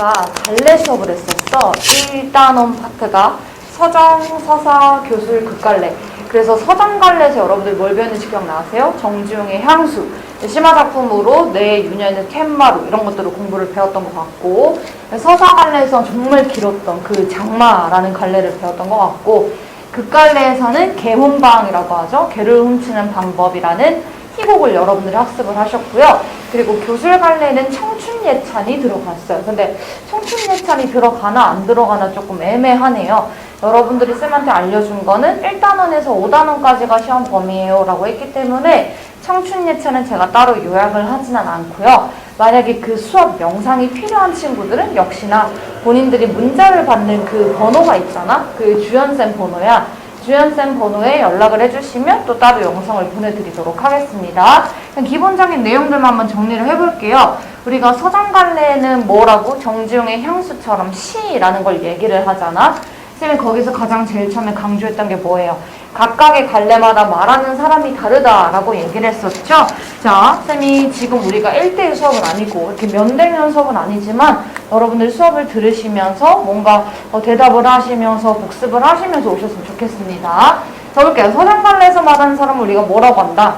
우리가 갈래 수업을 했었어. 1단원 파트가 서정, 서사, 교술, 극갈래. 그래서 서정갈래에서 여러분들 뭘 배웠는지 기억나세요? 정지용의 향수, 심화작품으로 내 윤현의 툇마루 이런 것들을 공부를 배웠던 것 같고, 서사갈래에서 정말 길었던 그 장마라는 갈래를 배웠던 것 같고, 극갈래에서는 개혼방이라고 하죠. 개를 훔치는 방법이라는 희곡을 여러분들이 학습을 하셨고요. 그리고 교술갈래는 청춘예찬이 들어갔어요. 근데 청춘예찬이 들어가나 안 들어가나 조금 애매하네요. 여러분들이 쌤한테 알려준 거는 1단원에서 5단원까지가 시험 범위예요 라고 했기 때문에 청춘예찬은 제가 따로 요약을 하지는 않고요. 만약에 그 수업 영상이 필요한 친구들은 역시나 본인들이 문자를 받는 그 번호가 있잖아. 그 주연쌤 번호야. 주연쌤 번호에 연락을 해주시면 또 따로 영상을 보내드리도록 하겠습니다. 기본적인 내용들만 한번 정리를 해볼게요. 우리가 서정갈래는 뭐라고? 정지용의 향수처럼 시라는 걸 얘기를 하잖아. 쌤이 거기서 가장 제일 처음에 강조했던 게 뭐예요? 각각의 갈래마다 말하는 사람이 다르다라고 얘기를 했었죠. 자, 쌤이 지금 우리가 1대1 수업은 아니고 이렇게 면대면 수업은 아니지만 여러분들 수업을 들으시면서 뭔가 대답을 하시면서 복습을 하시면서 오셨으면 좋겠습니다. 자, 볼게요. 서정갈래에서 말하는 사람을 우리가 뭐라고 한다?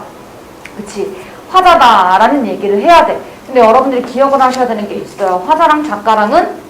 그치? 화자다라는 얘기를 해야 돼. 근데 여러분들이 기억을 하셔야 되는 게 있어요. 화자랑 작가랑은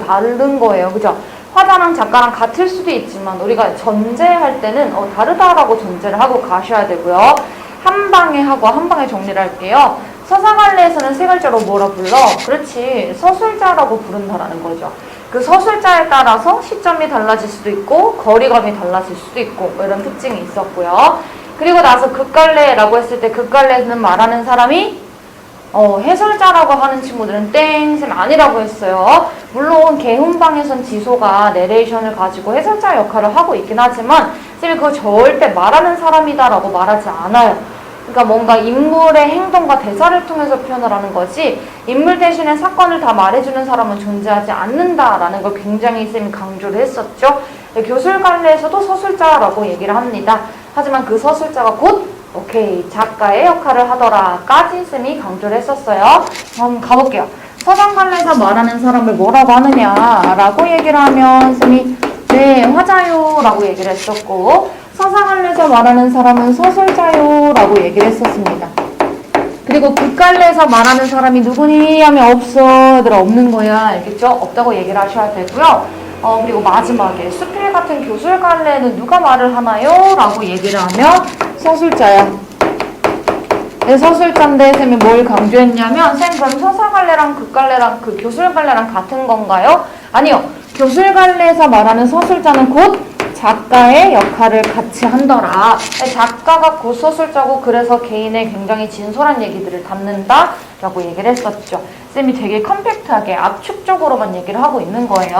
다른 거예요. 그죠? 화자랑 작가랑 같을 수도 있지만 우리가 전제할 때는 다르다라고 전제를 하고 가셔야 되고요. 한 방에 하고 한 방에 정리를 할게요. 서사갈래에서는 세 글자로 뭐라 불러? 그렇지. 서술자라고 부른다라는 거죠. 그 서술자에 따라서 시점이 달라질 수도 있고 거리감이 달라질 수도 있고 뭐 이런 특징이 있었고요. 그리고 나서 극갈래라고 했을 때 극갈래에서는 말하는 사람이 해설자라고 하는 친구들은 땡, 아니라고 했어요. 물론 개혼방에선 지소가 내레이션을 가지고 해설자 역할을 하고 있긴 하지만 쌤이 그거 절대 말하는 사람이다라고 말하지 않아요. 그러니까 뭔가 인물의 행동과 대사를 통해서 표현을 하는 거지 인물 대신에 사건을 다 말해주는 사람은 존재하지 않는다라는 걸 굉장히 쌤이 강조를 했었죠. 교술갈래에서도 서술자라고 얘기를 합니다. 하지만 그 서술자가 곧 작가의 역할을 하더라까지 쌤이 강조를 했었어요. 한번 가볼게요. 서정갈래에서 말하는 사람을 뭐라고 하느냐라고 얘기를 하면 쌤이 네, 화자요 라고 얘기를 했었고 서사갈래에서 말하는 사람은 서술자요 라고 얘기를 했었습니다. 그리고 극갈래에서 말하는 사람이 누구니 하면 없어. 얘들아 없는 거야. 알겠죠? 없다고 얘기를 하셔야 되고요. 그리고 마지막에 수필 같은 교술갈래는 누가 말을 하나요? 라고 얘기를 하면 서술자야. 네, 서술자인데 쌤이 뭘 강조했냐면 쌤 그럼 서사갈래랑 극갈래랑 그 교술갈래랑 같은 건가요? 아니요. 교술갈래에서 말하는 서술자는 곧 작가의 역할을 같이 한더라. 작가가 곧 서술자고 그래서 개인의 굉장히 진솔한 얘기들을 담는다 라고 얘기를 했었죠. 쌤이 되게 컴팩트하게 압축적으로만 얘기를 하고 있는 거예요.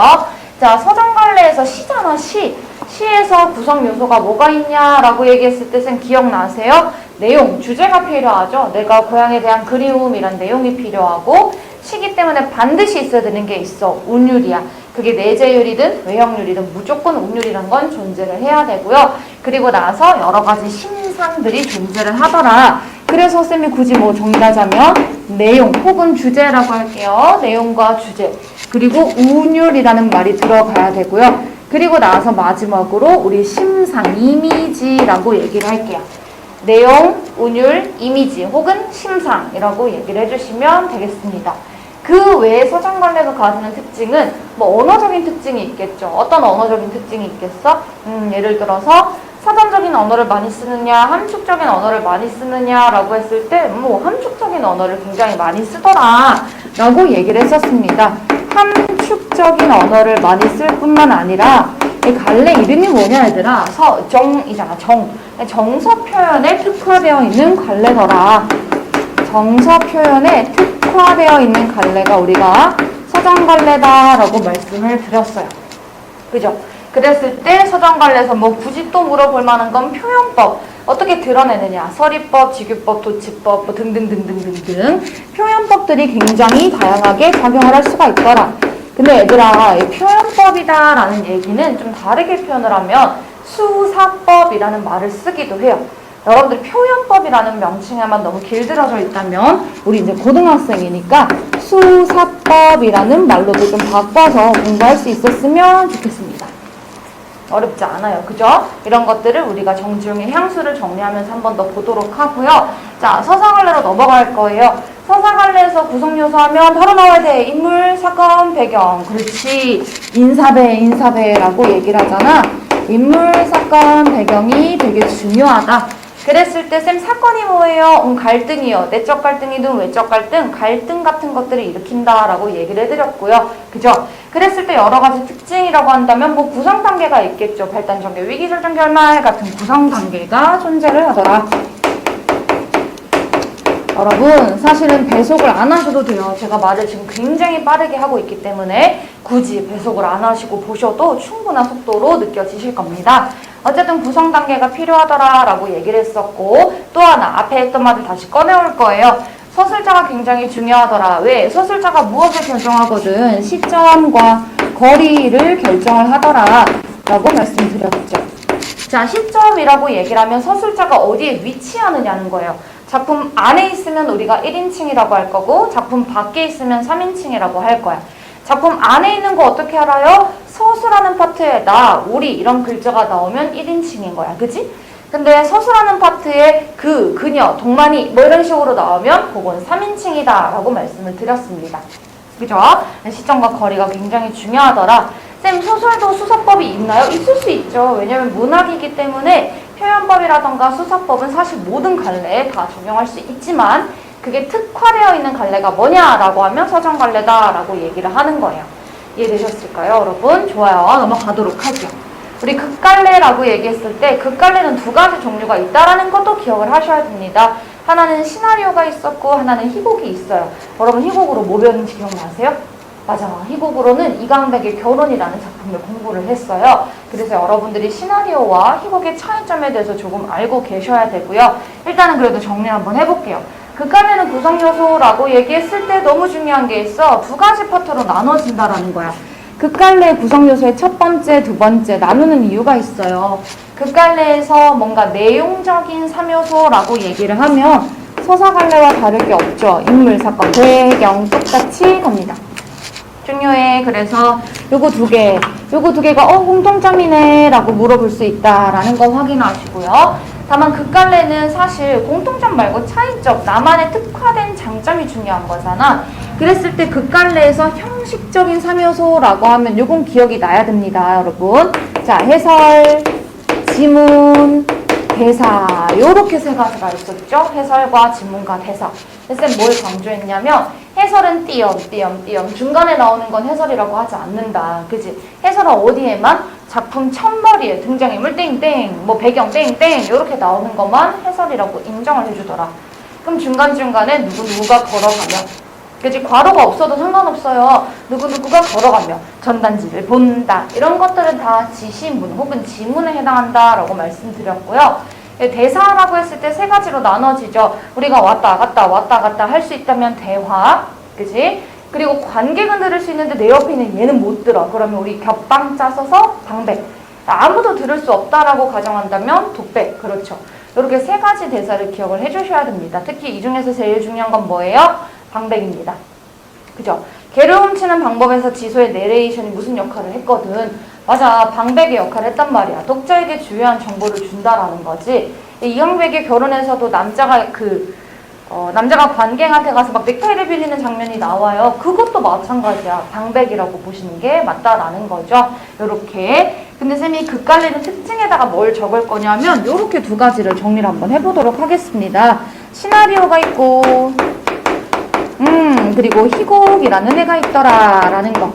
자, 서정갈래에서 시잖아, 시. 시에서 구성 요소가 뭐가 있냐라고 얘기했을 때 쌤 기억나세요? 내용, 주제가 필요하죠. 내가 고향에 대한 그리움이란 내용이 필요하고 시기 때문에 반드시 있어야 되는 게 있어. 운율이야. 그게 내재율이든 외형률이든 무조건 운율이란 건 존재를 해야 되고요. 그리고 나서 여러 가지 심상들이 존재를 하더라. 그래서 쌤이 굳이 뭐 정리하자면 내용 혹은 주제라고 할게요. 내용과 주제. 그리고 운율이라는 말이 들어가야 되고요. 그리고 나서 마지막으로 우리 심상, 이미지라고 얘기를 할게요. 내용, 운율, 이미지 혹은 심상이라고 얘기를 해주시면 되겠습니다. 그 외에 서정갈래가 가지는 특징은 뭐 언어적인 특징이 있겠죠. 어떤 언어적인 특징이 있겠어? 예를 들어서 사전적인 언어를 많이 쓰느냐, 함축적인 언어를 많이 쓰느냐라고 했을 때 뭐 함축적인 언어를 굉장히 많이 쓰더라 라고 얘기를 했었습니다. 함축적인 언어를 많이 쓸 뿐만 아니라 이 갈래 이름이 뭐냐 얘들아? 정이잖아. 정서 표현에 특화되어 있는 갈래더라. 정서 표현에 특화되어 있는 갈래가 우리가 서정갈래다라고 말씀을 드렸어요. 그죠? 그랬을 때 서정갈래에서 뭐 굳이 또 물어볼 만한 건 표현법. 어떻게 드러내느냐. 서리법, 직유법, 도치법 뭐 등등등등등등 표현법들이 굉장히 다양하게 작용을 할 수가 있더라. 근데 얘들아 이 표현법이다 라는 얘기는 좀 다르게 표현을 하면 수사법이라는 말을 쓰기도 해요. 여러분들이 표현법이라는 명칭에만 너무 길들여져 있다면 우리 이제 고등학생이니까 수사법이라는 말로도 좀 바꿔서 공부할 수 있었으면 좋겠습니다. 어렵지 않아요. 그죠? 이런 것들을 우리가 정지용의 향수를 정리하면서 한 번 더 보도록 하고요. 자, 서사갈래로 넘어갈 거예요. 서사갈래에서 구성요소 하면 바로 나와야 돼. 인물, 사건, 배경. 그렇지. 인사배라고 얘기를 하잖아. 인물, 사건, 배경이 되게 중요하다. 그랬을 때 쌤 사건이 뭐예요? 갈등이요. 내적 갈등이든 외적 갈등, 갈등 같은 것들을 일으킨다라고 얘기를 해드렸고요. 그죠? 그랬을 때 여러 가지 특징이라고 한다면 뭐 구성 단계가 있겠죠. 발단 전개, 위기 결정 결말 같은 구성 단계가 존재를 하더라. 여러분 사실은 배속을 안 하셔도 돼요. 제가 말을 지금 굉장히 빠르게 하고 있기 때문에 굳이 배속을 안 하시고 보셔도 충분한 속도로 느껴지실 겁니다. 어쨌든 구성 단계가 필요하더라 라고 얘기를 했었고, 또 하나 앞에 했던 말을 다시 꺼내올 거예요. 서술자가 굉장히 중요하더라. 왜? 서술자가 무엇을 결정하거든 시점과 거리를 결정을 하더라 라고 말씀드렸죠. 자, 시점이라고 얘기를 하면 서술자가 어디에 위치하느냐는 거예요. 작품 안에 있으면 우리가 1인칭이라고 할 거고 작품 밖에 있으면 3인칭이라고 할 거야. 작품 안에 있는 거 어떻게 알아요? 서술하는 파트에 나, 우리 이런 글자가 나오면 1인칭인 거야. 그치? 근데 서술하는 파트에 그, 그녀, 동만이 뭐 이런 식으로 나오면 그건 3인칭이다 라고 말씀을 드렸습니다. 그죠? 시점과 거리가 굉장히 중요하더라. 쌤, 소설도 수사법이 있나요? 있을 수 있죠. 왜냐면 문학이기 때문에 표현법이라던가 수사법은 사실 모든 갈래에 다 적용할 수 있지만 그게 특화되어 있는 갈래가 뭐냐라고 하면 서정갈래다라고 얘기를 하는 거예요. 이해되셨을까요, 여러분? 좋아요. 넘어가도록 할게요. 우리 극갈래라고 얘기했을 때 극갈래는 두 가지 종류가 있다라는 것도 기억을 하셔야 됩니다. 하나는 시나리오가 있었고 하나는 희곡이 있어요. 여러분 희곡으로 뭐 배웠는지 기억나세요? 맞아. 희곡으로는 이강백의 결혼이라는 작품을 공부를 했어요. 그래서 여러분들이 시나리오와 희곡의 차이점에 대해서 조금 알고 계셔야 되고요. 일단은 그래도 정리 한번 해볼게요. 극갈래는 구성요소라고 얘기했을 때 너무 중요한 게 있어. 두 가지 파트로 나눠진다라는 거야. 극갈래 구성요소의 첫 번째, 두 번째 나누는 이유가 있어요. 극갈래에서 뭔가 내용적인 3요소라고 얘기를 하면 서사갈래와 다를 게 없죠. 인물, 사건, 배경 똑같이 갑니다. 중요해. 그래서 요거 두 개가 공통점이네 라고 물어볼 수 있다라는 거 확인하시고요. 다만 극갈래는 사실 공통점 말고 차이점, 나만의 특화된 장점이 중요한 거잖아. 그랬을 때 극갈래에서 형식적인 3요소라고 하면 요건 기억이 나야 됩니다, 여러분. 자, 해설, 지문, 대사 요렇게 세 가지가 있었죠. 해설과 지문과 대사. 쌤 뭘 강조했냐면 해설은 띄엄 중간에 나오는 건 해설이라고 하지 않는다. 그지? 해설은 어디에만 작품 첫머리에 등장인물 땡땡 뭐 배경 땡땡 이렇게 나오는 것만 해설이라고 인정을 해주더라. 그럼 중간중간에 누구가 걸어가며 그지? 괄호가 없어도 상관없어요. 누구가 걸어가며 전단지를 본다. 이런 것들은 다 지시문 혹은 지문에 해당한다라고 말씀드렸고요. 대사라고 했을 때 세 가지로 나눠지죠. 우리가 왔다 갔다 할 수 있다면 대화, 그지? 그리고 관객은 들을 수 있는데 내 옆에 있는 얘는 못 들어. 그러면 우리 겹방 짜서서 방백. 아무도 들을 수 없다라고 가정한다면 독백. 그렇죠. 이렇게 세 가지 대사를 기억을 해주셔야 됩니다. 특히 이 중에서 제일 중요한 건 뭐예요? 방백입니다. 그죠? 개를 훔치는 방법에서 지소의 내레이션이 무슨 역할을 했거든. 맞아. 방백의 역할을 했단 말이야. 독자에게 중요한 정보를 준다라는 거지. 이강백의 결혼에서도 남자가 관객한테 가서 막 넥타이를 빌리는 장면이 나와요. 그것도 마찬가지야. 방백이라고 보시는 게 맞다라는 거죠. 요렇게. 근데 쌤이 극갈래는 특징에다가 뭘 적을 거냐면 요렇게 두 가지를 정리를 한번 해보도록 하겠습니다. 시나리오가 있고 그리고 희곡이라는 애가 있더라 라는 거.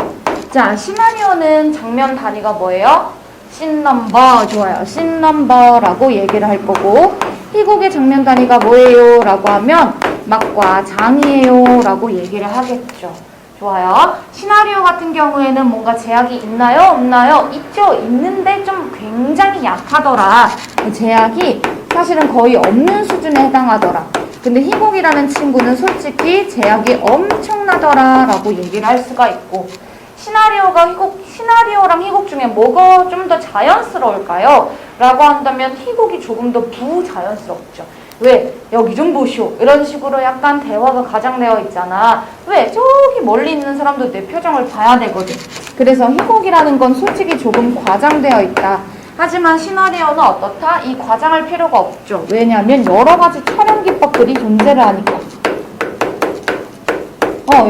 자, 시나리오는 장면 단위가 뭐예요? 씬넘버. 좋아요. 씬넘버라고 얘기를 할 거고, 희곡의 장면 단위가 뭐예요? 라고 하면 막과 장이에요 라고 얘기를 하겠죠. 좋아요. 시나리오 같은 경우에는 뭔가 제약이 있나요? 없나요? 있죠. 있는데 좀 굉장히 약하더라. 제약이 사실은 거의 없는 수준에 해당하더라. 근데 희곡이라는 친구는 솔직히 제약이 엄청나더라 라고 얘기를 할 수가 있고, 시나리오랑 희곡 중에 뭐가 좀 더 자연스러울까요? 라고 한다면 희곡이 조금 더 부자연스럽죠. 왜? 여기 좀 보시오. 이런 식으로 약간 대화가 가장되어 있잖아. 왜? 저기 멀리 있는 사람도 내 표정을 봐야 되거든. 그래서 희곡이라는 건 솔직히 조금 과장되어 있다. 하지만 시나리오는 어떻다? 이 과장할 필요가 없죠. 왜냐하면 여러 가지 촬영 기법들이 존재를 하니까.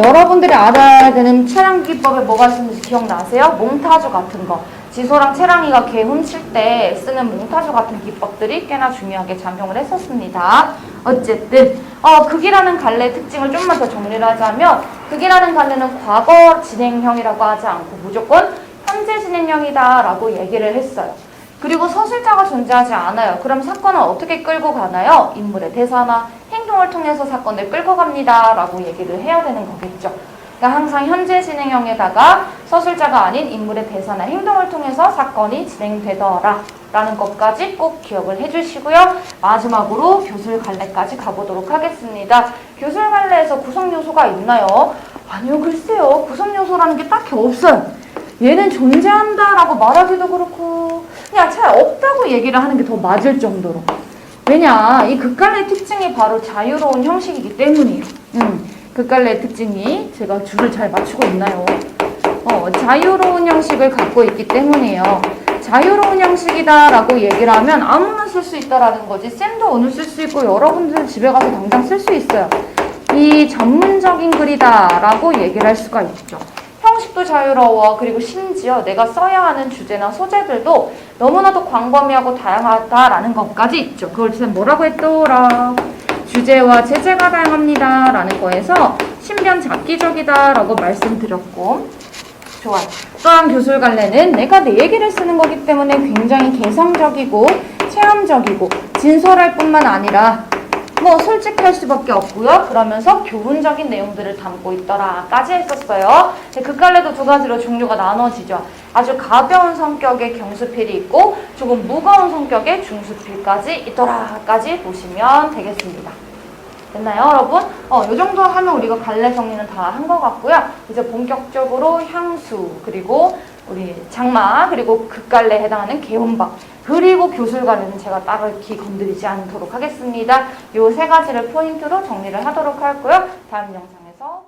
여러분들이 알아야 되는 촬영 기법에 뭐가 있는지 기억나세요? 몽타주 같은 거. 지소랑 채랑이가 개 훔칠 때 쓰는 몽타주 같은 기법들이 꽤나 중요하게 작용을 했었습니다. 어쨌든 극이라는 갈래의 특징을 좀만 더 정리를 하자면 극이라는 갈래는 과거 진행형이라고 하지 않고 무조건 현재 진행형이다 라고 얘기를 했어요. 그리고 서술자가 존재하지 않아요. 그럼 사건은 어떻게 끌고 가나요? 인물의 대사나 행동을 통해서 사건을 끌고 갑니다 라고 얘기를 해야 되는 거겠죠. 그러니까 항상 현재 진행형에다가 서술자가 아닌 인물의 대사나 행동을 통해서 사건이 진행되더라 라는 것까지 꼭 기억을 해주시고요. 마지막으로 교술갈래까지 가보도록 하겠습니다. 교술갈래에서 구성요소가 있나요? 아니요, 글쎄요. 구성요소라는 게 딱히 없어요. 얘는 존재한다라고 말하기도 그렇고 그냥 차라리 없다고 얘기를 하는 게 더 맞을 정도로. 왜냐, 이 극갈래의 특징이 바로 자유로운 형식이기 때문이에요. 극갈래의 특징이 제가 줄을 잘 맞추고 있나요? 자유로운 형식을 갖고 있기 때문이에요. 자유로운 형식이다라고 얘기를 하면 아무나 쓸 수 있다라는 거지. 쌤도 오늘 쓸 수 있고 여러분들 집에 가서 당장 쓸 수 있어요. 이 전문적인 글이다라고 얘기를 할 수가 있죠. 형식도 자유로워. 그리고 심지어 내가 써야 하는 주제나 소재들도 너무나도 광범위하고 다양하다라는 것까지 있죠. 그걸 쌤 뭐라고 했더라? 주제와 제재가 다양합니다 라는 거에서 신변 잡기적이다 라고 말씀드렸고, 좋아요. 또한 교술갈래는 내가 내 얘기를 쓰는 거기 때문에 굉장히 개성적이고 체험적이고 진솔할 뿐만 아니라 솔직할 수밖에 없고요. 그러면서 교훈적인 내용들을 담고 있더라 까지 했었어요. 극갈래도 두 가지로 종류가 나눠지죠. 아주 가벼운 성격의 경수필이 있고 조금 무거운 성격의 중수필까지 있더라 까지 보시면 되겠습니다. 됐나요, 여러분? 이 정도 하면 우리가 갈래 정리는 다 한 것 같고요. 이제 본격적으로 향수, 그리고 우리 장마, 그리고 극갈래에 해당하는 개혼박, 그리고 교술갈래는 제가 딱히 건드리지 않도록 하겠습니다. 이 세 가지를 포인트로 정리를 하도록 하고요. 다음 영상에서